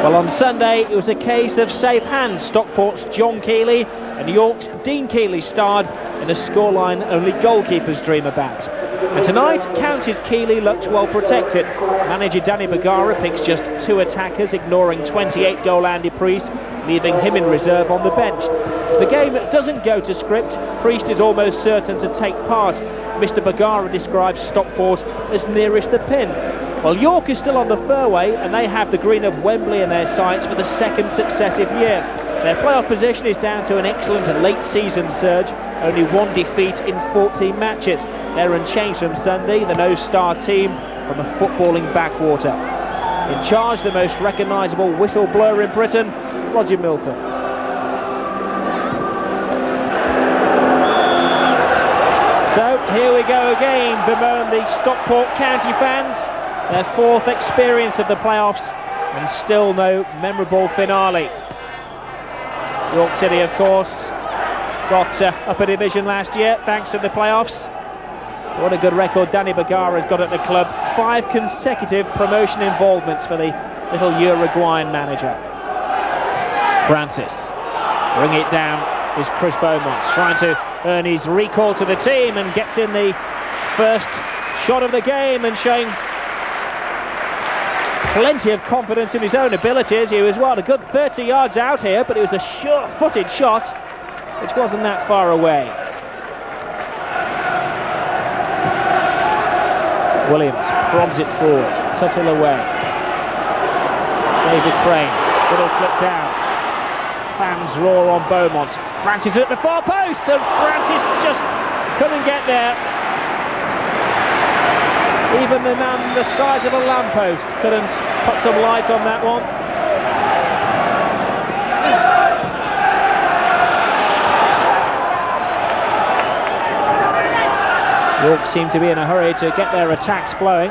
Well, on Sunday, it was a case of safe hands. Stockport's John Keeley and York's Dean Keeley starred in a scoreline only goalkeepers dream about. And tonight, County's Keeley looked well protected. Manager Danny Bergara picks just 2 attackers, ignoring 28-goal Andy Priest, leaving him in reserve on the bench. If the game doesn't go to script, Priest is almost certain to take part. Mr Bergara describes Stockport as nearest the pin. Well, York is still on the fairway, and they have the green of Wembley in their sights for the 2nd successive year. Their playoff position is down to an excellent late-season surge, only 1 defeat in 14 matches. They're unchanged from Sunday, the no-star team from a footballing backwater. In charge, the most recognisable whistle-blower in Britain, Roger Milford. So, here we go again, bemoan the Stockport County fans. Their 4th experience of the playoffs, and still no memorable finale. York City, of course, got up a division last year thanks to the playoffs. What a good record Danny Bergara has got at the club. 5 consecutive promotion involvements for the little Uruguayan manager. Francis, bring it down, is Chris Beaumont, trying to earn his recall to the team, and gets in the first shot of the game and showing plenty of confidence in his own abilities. He was, well, a good 30 yards out here, but it was a sure-footed shot, which wasn't that far away. Williams probs it forward, Tuttle away. David Crane, little flip down. Fans roar on Beaumont. Francis at the far post, and Francis just couldn't get there. Even the man the size of a lamppost couldn't put some light on that one. York seem to be in a hurry to get their attacks flowing.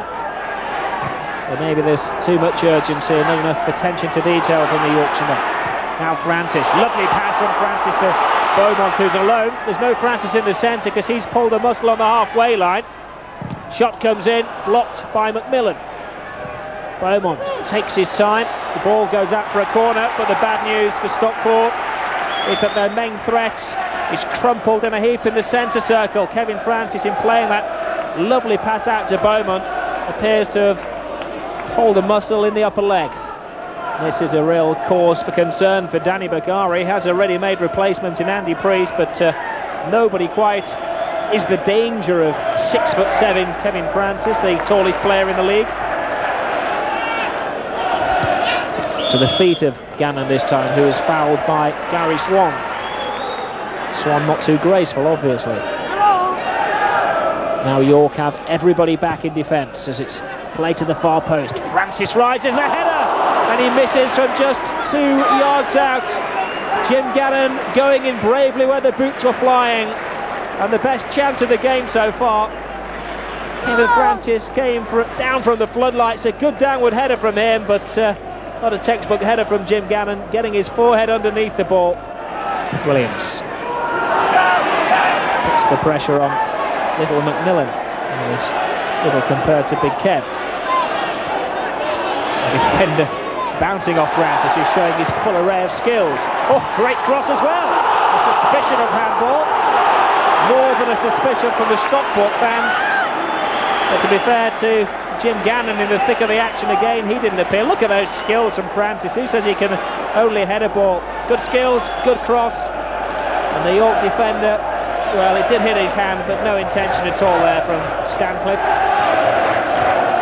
But maybe there's too much urgency and not enough attention to detail from the Yorkshireman. Now Francis, lovely pass from Francis to Beaumont, who's alone. There's no Francis in the centre because he's pulled a muscle on the halfway line. Shot comes in, blocked by McMillan. Beaumont takes his time. The ball goes out for a corner, but the bad news for Stockport is that their main threat is crumpled in a heap in the centre circle. Kevin Francis, in playing that lovely pass out to Beaumont, appears to have pulled a muscle in the upper leg. This is a real cause for concern for Danny Bergara. He has a ready-made replacement in Andy Priest, but nobody quite is the danger of 6'7" Kevin Francis, the tallest player in the league. To the feet of Gannon this time, who is fouled by Gary Swan. Swan not too graceful, obviously. Now York have everybody back in defence as it's played to the far post. Francis rises the header, and he misses from just 2 yards out. Jim Gannon going in bravely where the boots were flying. And the best chance of the game so far. Kevin Francis came down from the floodlights. A good downward header from him, but not a textbook header from Jim Gannon, getting his forehead underneath the ball. Williams puts the pressure on little McMillan, who is little compared to Big Kev. The defender bouncing off Francis, who's showing his full array of skills. Oh, great cross as well. A suspicion of handball. More than a suspicion from the Stockport fans. But to be fair to Jim Gannon, in the thick of the action again, he didn't appear. Look at those skills from Francis. Who says he can only head a ball? Good skills, good cross. And the York defender, well, it did hit his hand, but no intention at all there from Stancliffe.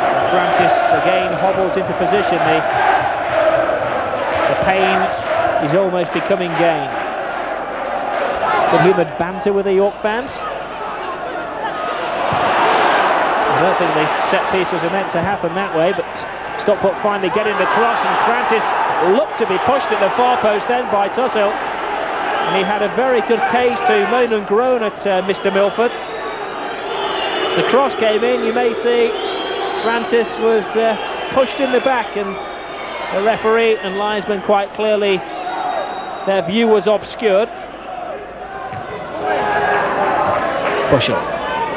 And Francis again hobbles into position. The pain is almost becoming gain. Good humoured banter with the York fans. I don't think the set piece was meant to happen that way, but Stockport finally getting the cross, and Francis looked to be pushed at the far post then by Tuttle. And he had a very good case to moan and groan at Mr Milford. As the cross came in, you may see Francis was pushed in the back, and the referee and linesman quite clearly, their view was obscured. Bushell.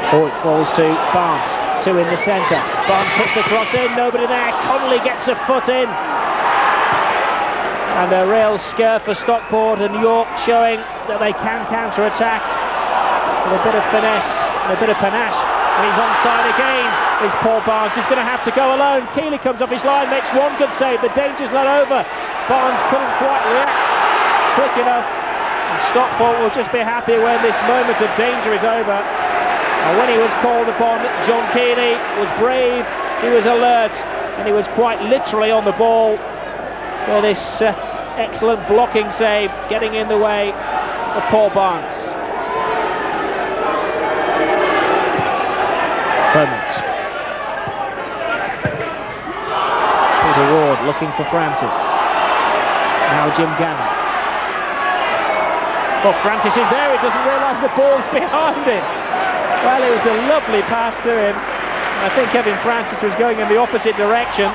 Oh, it falls to Barnes. 2 in the centre. Barnes puts the cross in, nobody there. Connolly gets a foot in. And a real scare for Stockport, and York showing that they can counter-attack with a bit of finesse and a bit of panache. And he's onside again, is Paul Barnes. He's going to have to go alone. Keeley comes off his line, makes one good save. The danger's not over. Barnes couldn't quite react quick enough. And Stockport will just be happy when this moment of danger is over. And when he was called upon, John Keeley was brave, he was alert, and he was quite literally on the ball for this excellent blocking save, getting in the way of Paul Barnes. Beaumont. Peter Ward looking for Francis. Now Jim Gannon. Well, Francis is there, he doesn't realise the ball's behind him. Well, it was a lovely pass to him. I think Kevin Francis was going in the opposite direction.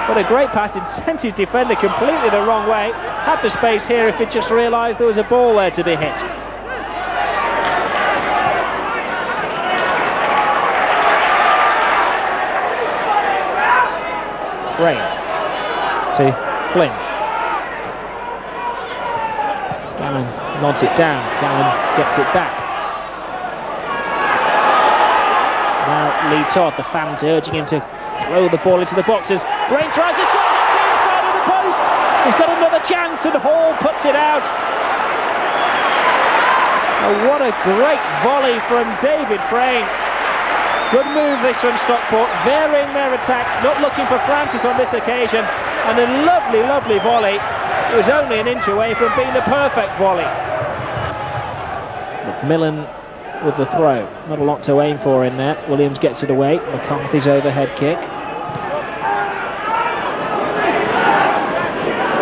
What a great pass, it sent his defender completely the wrong way. Had the space here if he'd just realised there was a ball there to be hit. Frame to Flynn. Gannon nods it down, Gannon gets it back. Now Lee Todd, the fans urging him to throw the ball into the boxes. Brain tries a shot, it's the inside of the post. He's got another chance and Hall puts it out. Oh, what a great volley from David Frayne. Good move this from Stockport, varying their attacks, not looking for Francis on this occasion. And a lovely, lovely volley. It was only an inch away from being the perfect volley. McMillan with the throw, not a lot to aim for in there. Williams gets it away, McCarthy's overhead kick.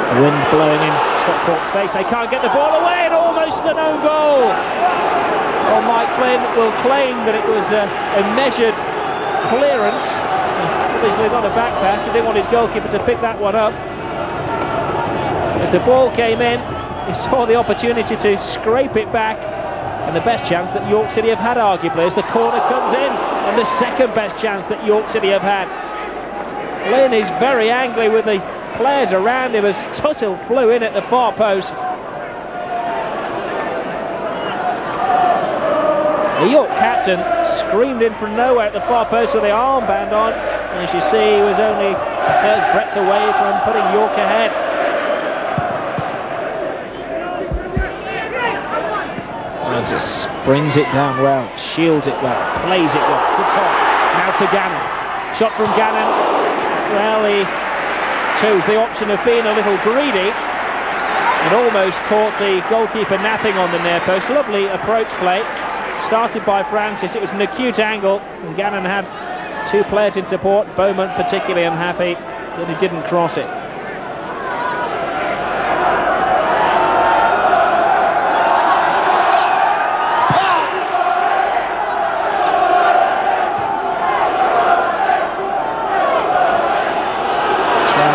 The wind blowing in Stockport's face, they can't get the ball away, and almost an own goal. Well, Mike Flynn will claim that it was a measured clearance. Obviously not a back pass, he didn't want his goalkeeper to pick that one up. As the ball came in, he saw the opportunity to scrape it back. And the best chance that York City have had, arguably, as the corner comes in, and the second best chance that York City have had. Flynn is very angry with the players around him as Tuttle flew in at the far post. The York captain screamed in from nowhere at the far post with the armband on, and as you see, he was only a hair's breadth away from putting York ahead. Francis brings it down well, shields it well, plays it well to Todd. Now to Gannon. Shot from Gannon. Well, he chose the option of being a little greedy and almost caught the goalkeeper napping on the near post. Lovely approach play. Started by Francis. It was an acute angle, and Gannon had two players in support. Beaumont particularly unhappy that he didn't cross it.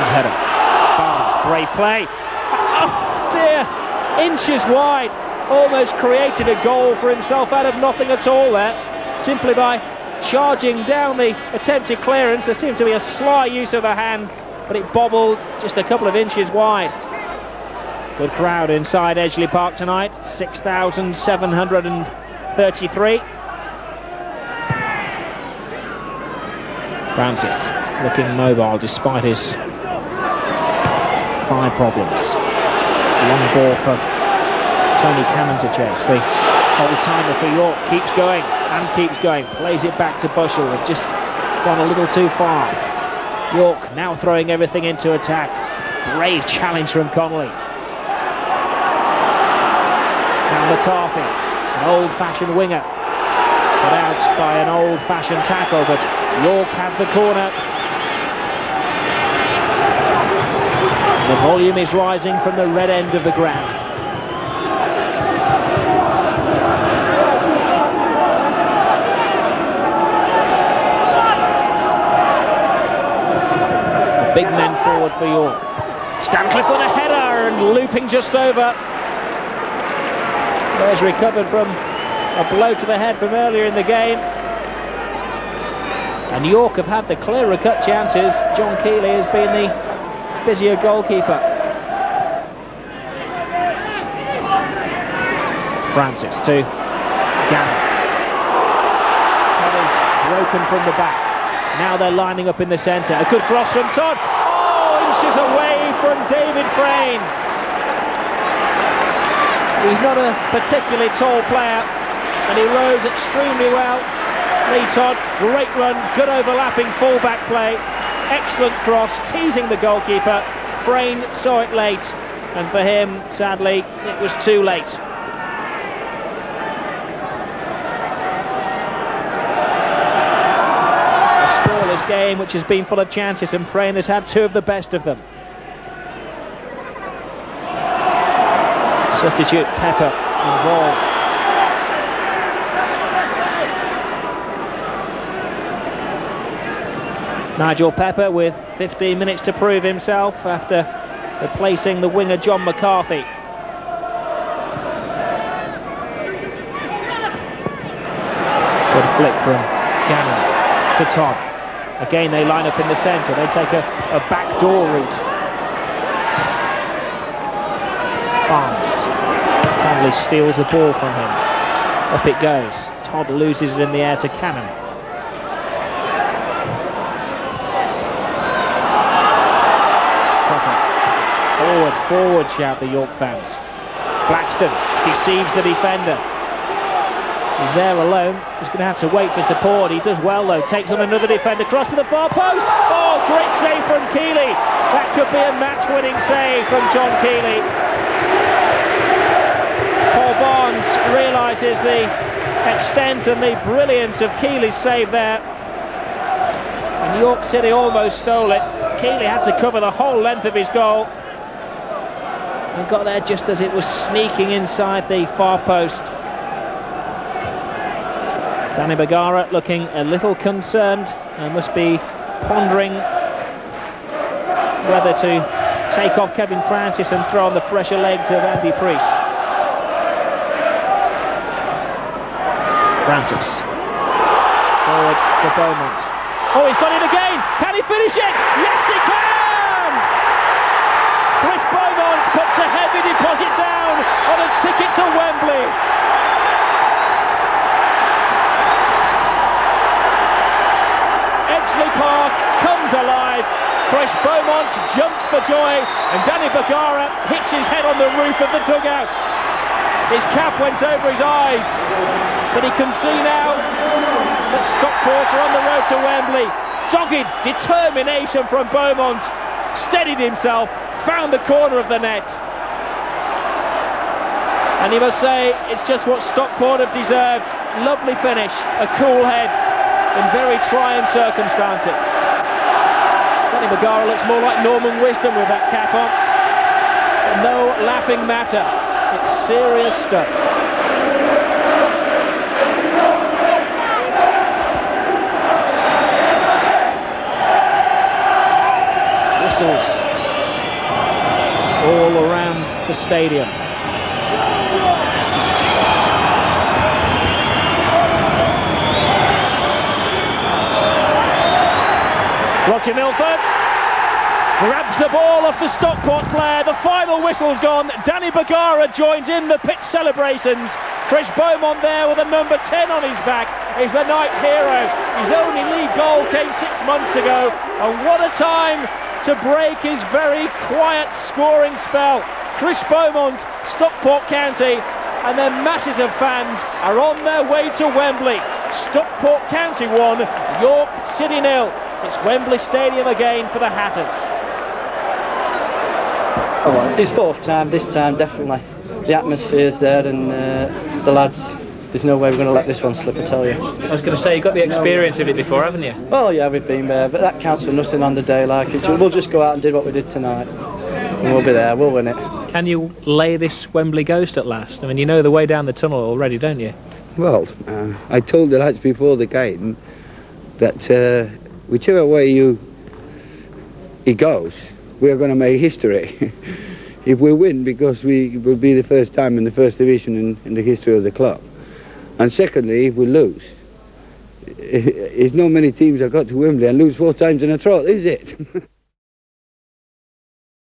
Header. Barnes, brave play. Oh dear, inches wide. Almost created a goal for himself out of nothing at all there, simply by charging down the attempted clearance. There seemed to be a sly use of the hand, but it bobbled just a couple of inches wide. Good crowd inside Edgeley Park tonight, 6,733. Francis looking mobile despite his thigh problems. Long ball for Tony Cannon to chase. The old-timer for York keeps going and keeps going. Plays it back to Bushell. They've just gone a little too far. York now throwing everything into attack. Brave challenge from Connolly. Now McCarthy, an old-fashioned winger. Put out by an old-fashioned tackle, but York have the corner. The volume is rising from the red end of the ground. The big men forward for York. Stancliffe with a header and looping just over. There's recovered from a blow to the head from earlier in the game. And York have had the clearer cut chances. John Keeley has been the busier goalkeeper. Francis to Gannon. Todd is broken from the back. Now they're lining up in the centre. A good cross from Todd. Oh, inches away from David Frayne. He's not a particularly tall player, and he rose extremely well. Lee Todd, great run, good overlapping full-back play. Excellent cross, teasing the goalkeeper. Frayne saw it late, and for him, sadly, it was too late. A scoreless game which has been full of chances, and Frayne has had two of the best of them. Substitute Pepper involved. Nigel Pepper with 15 minutes to prove himself after replacing the winger John McCarthy. Good flick from Gannon to Todd. Again they line up in the centre, they take a backdoor route. Barnes finally steals the ball from him. Up it goes. Todd loses it in the air to Cannon. Forward, forward, shout the York fans. Blackstone deceives the defender. He's there alone. He's going to have to wait for support. He does well though. Takes on another defender. Cross to the far post. Oh, great save from Keeley. That could be a match-winning save from John Keeley. Paul Barnes realises the extent and the brilliance of Keeley's save there. And York City almost stole it. Keeley had to cover the whole length of his goal and got there just as it was sneaking inside the far post. Danny Bergara looking a little concerned and must be pondering whether to take off Kevin Francis and throw on the fresher legs of Andy Priest. Francis forward for Beaumont. Oh, he's got it again! Can he finish it? Yes, he can! Chris Beaumont puts a heavy deposit down on a ticket to Wembley. Edgeley Park comes alive. Chris Beaumont jumps for joy, and Danny Bergara hits his head on the roof of the dugout. His cap went over his eyes, but he can see now that Stockport are on the road to Wembley. Dogged determination from Beaumont, steadied himself, found the corner of the net. And you must say, it's just what Stockport have deserved. Lovely finish, a cool head in very trying circumstances. Danny Bergara looks more like Norman Wisdom with that cap on. But no laughing matter, it's serious stuff. Whistles all around the stadium. Roger Milford grabs the ball off the Stockport player. The final whistle's gone. Danny Bergara joins in the pitch celebrations. Chris Beaumont there with a number 10 on his back is the night's hero. His only league goal came 6 months ago, and what a time to break his very quiet scoring spell. Chris Beaumont, Stockport County, and their masses of fans are on their way to Wembley. Stockport County 1, York City 0. It's Wembley Stadium again for the Hatters. Oh, well, it's fourth time, this time definitely. The atmosphere's there, and the lads, there's no way we're going to let this one slip, I tell you. I was going to say, you've got the experience of it before, haven't you? Oh yeah, we've been there, but that counts for nothing on the day like it. So we'll just go out and do what we did tonight, and we'll be there, we'll win it. Can you lay this Wembley ghost at last? I mean, you know the way down the tunnel already, don't you? Well, I told the lads before the game that whichever way it goes, we are going to make history. If we win, because we will be the first time in the first division in the history of the club. And secondly, if we lose, it's not many teams that got to Wembley and lose 4 times in a trot, is it?